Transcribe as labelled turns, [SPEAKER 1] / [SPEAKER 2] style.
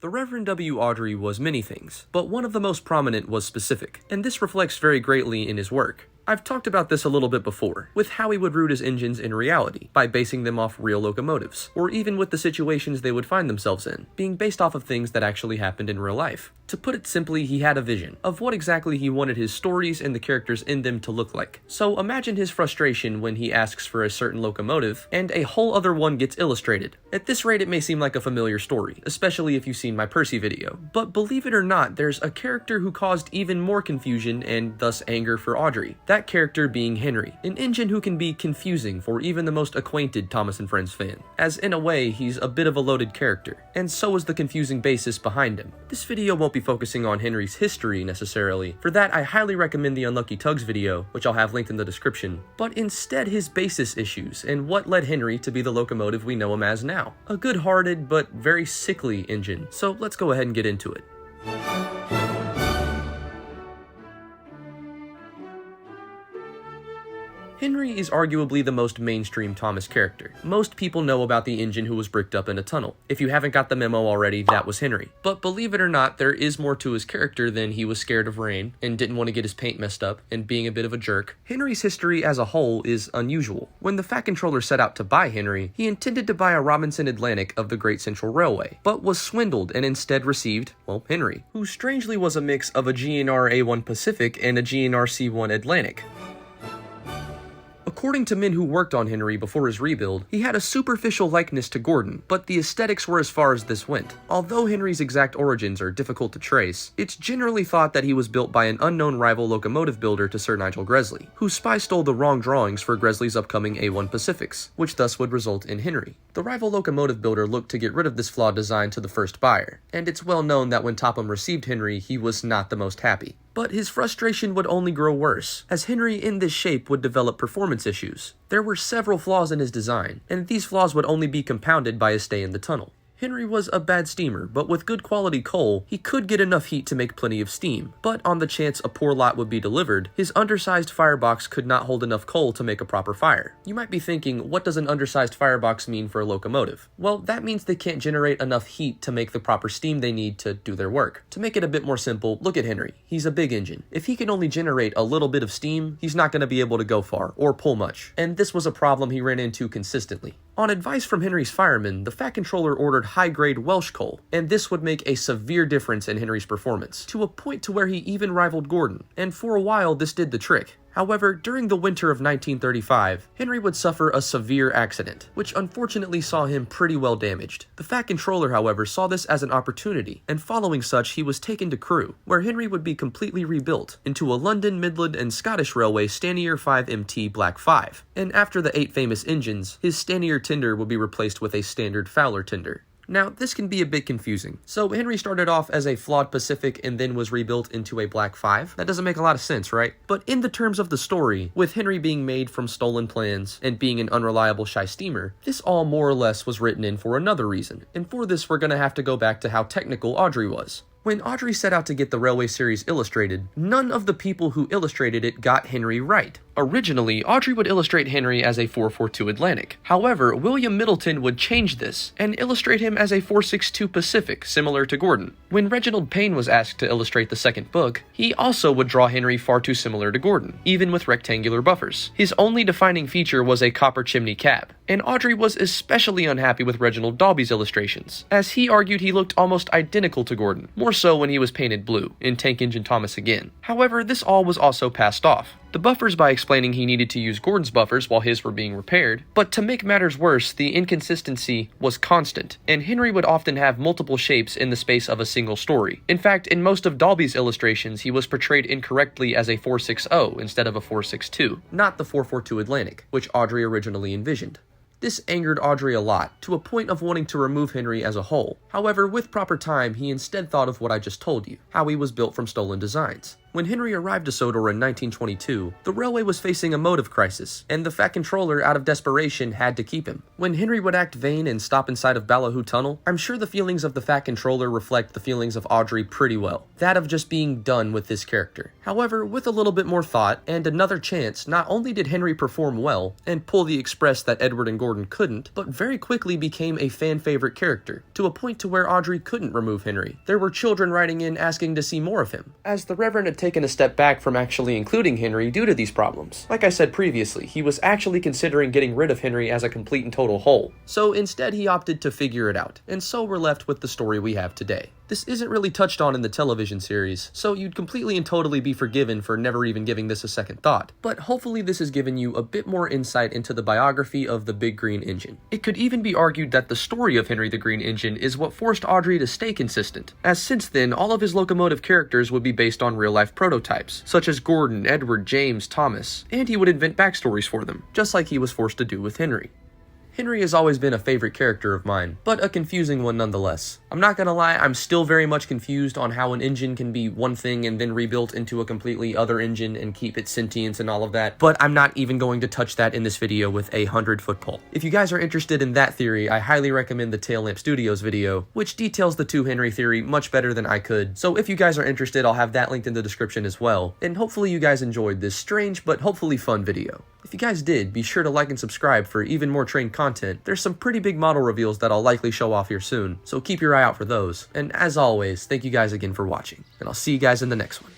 [SPEAKER 1] The Reverend W. Awdry was many things, but one of the most prominent was specific, and this reflects very greatly in his work. I've talked about this a little bit before, with how he would root his engines in reality, by basing them off real locomotives, or even with the situations they would find themselves in, being based off of things that actually happened in real life. To put it simply, he had a vision of what exactly he wanted his stories and the characters in them to look like. So imagine his frustration when he asks for a certain locomotive, and a whole other one gets illustrated. At this rate, it may seem like a familiar story, especially if you've seen my Percy video. But believe it or not, there's a character who caused even more confusion and thus anger for Awdry. That character being Henry, an engine who can be confusing for even the most acquainted Thomas and Friends fan, as in a way, he's a bit of a loaded character, and so is the confusing basis behind him. This video won't be focusing on Henry's history necessarily. For that, I highly recommend the Unlucky Tugs video, which I'll have linked in the description, but instead his basis issues and what led Henry to be the locomotive we know him as now. A good-hearted but very sickly engine, so let's go ahead and get into it. Henry is arguably the most mainstream Thomas character. Most people know about the engine who was bricked up in a tunnel. If you haven't got the memo already, that was Henry. But believe it or not, there is more to his character than he was scared of rain, and didn't want to get his paint messed up, and being a bit of a jerk. Henry's history as a whole is unusual. When the Fat Controller set out to buy Henry, he intended to buy a Robinson Atlantic of the Great Central Railway, but was swindled and instead received, well, Henry, who strangely was a mix of a GNR A1 Pacific and a GNR C1 Atlantic. According to men who worked on Henry before his rebuild, he had a superficial likeness to Gordon, but the aesthetics were as far as this went. Although Henry's exact origins are difficult to trace, it's generally thought that he was built by an unknown rival locomotive builder to Sir Nigel Gresley, who spy stole the wrong drawings for Gresley's upcoming A1 Pacifics, which thus would result in Henry. The rival locomotive builder looked to get rid of this flawed design to the first buyer, and it's well known that when Topham received Henry, he was not the most happy. But his frustration would only grow worse, as Henry in this shape would develop performance issues. There were several flaws in his design, and these flaws would only be compounded by his stay in the tunnel. Henry was a bad steamer, but with good quality coal, he could get enough heat to make plenty of steam. But on the chance a poor lot would be delivered, his undersized firebox could not hold enough coal to make a proper fire. You might be thinking, what does an undersized firebox mean for a locomotive? Well, that means they can't generate enough heat to make the proper steam they need to do their work. To make it a bit more simple, look at Henry. He's a big engine. If he can only generate a little bit of steam, he's not going to be able to go far, or pull much. And this was a problem he ran into consistently. On advice from Henry's firemen, the Fat Controller ordered high-grade Welsh coal, and this would make a severe difference in Henry's performance, to a point to where he even rivaled Gordon, and for a while this did the trick. However, during the winter of 1935, Henry would suffer a severe accident, which unfortunately saw him pretty well damaged. The Fat Controller, however, saw this as an opportunity, and following such, he was taken to Crewe, where Henry would be completely rebuilt into a London, Midland, and Scottish Railway Stanier 5MT Black 5. And after the 8 famous engines, his Stanier tender would be replaced with a standard Fowler tender. Now, this can be a bit confusing. So Henry started off as a flawed Pacific and then was rebuilt into a Black 5. That doesn't make a lot of sense, right? But in the terms of the story, with Henry being made from stolen plans and being an unreliable shy steamer, this all more or less was written in for another reason. And for this, we're gonna have to go back to how technical Awdry was. When Awdry set out to get the Railway Series illustrated, none of the people who illustrated it got Henry right. Originally, Awdry would illustrate Henry as a 442 Atlantic. However, William Middleton would change this and illustrate him as a 462 Pacific, similar to Gordon. When Reginald Payne was asked to illustrate the second book, he also would draw Henry far too similar to Gordon, even with rectangular buffers. His only defining feature was a copper chimney cab, and Awdry was especially unhappy with Reginald Dalby's illustrations, as he argued he looked almost identical to Gordon, more so when he was painted blue, in Tank Engine Thomas again. However, this all was also passed off. The buffers by explaining he needed to use Gordon's buffers while his were being repaired, but to make matters worse, the inconsistency was constant, and Henry would often have multiple shapes in the space of a single story. In fact, in most of Dalby's illustrations, he was portrayed incorrectly as a 460 instead of a 462, not the 442 Atlantic, which Awdry originally envisioned. This angered Awdry a lot, to a point of wanting to remove Henry as a whole. However, with proper time, he instead thought of what I just told you, how he was built from stolen designs. When Henry arrived to Sodor in 1922, the railway was facing a motive crisis, and the Fat Controller, out of desperation, had to keep him. When Henry would act vain and stop inside of Ballyhoo Tunnel, I'm sure the feelings of the Fat Controller reflect the feelings of Audrey pretty well. That of just being done with this character. However, with a little bit more thought and another chance, not only did Henry perform well and pull the express that Edward and Gordon couldn't, but very quickly became a fan favorite character, to a point to where Audrey couldn't remove Henry. There were children writing in asking to see more of him, as the Reverend had taken a step back from actually including Henry due to these problems. Like I said previously, he was actually considering getting rid of Henry as a complete and total whole. So instead he opted to figure it out, and so we're left with the story we have today. This isn't really touched on in the television series, so you'd completely and totally be forgiven for never even giving this a second thought. But hopefully this has given you a bit more insight into the biography of the Big Green Engine. It could even be argued that the story of Henry the Green Engine is what forced Audrey to stay consistent, as since then all of his locomotive characters would be based on real-life prototypes, such as Gordon, Edward, James, Thomas, and he would invent backstories for them, just like he was forced to do with Henry. Henry has always been a favorite character of mine, but a confusing one nonetheless. I'm not gonna lie, I'm still very much confused on how an engine can be one thing and then rebuilt into a completely other engine and keep its sentience and all of that, but I'm not even going to touch that in this video with a 100-foot pole. If you guys are interested in that theory, I highly recommend the Tail Lamp Studios video, which details the 2 Henry theory much better than I could, so if you guys are interested, I'll have that linked in the description as well, and hopefully you guys enjoyed this strange but hopefully fun video. If you guys did, be sure to like and subscribe for even more train content. There's some pretty big model reveals that I'll likely show off here soon, so keep your eye out for those. And as always, thank you guys again for watching, and I'll see you guys in the next one.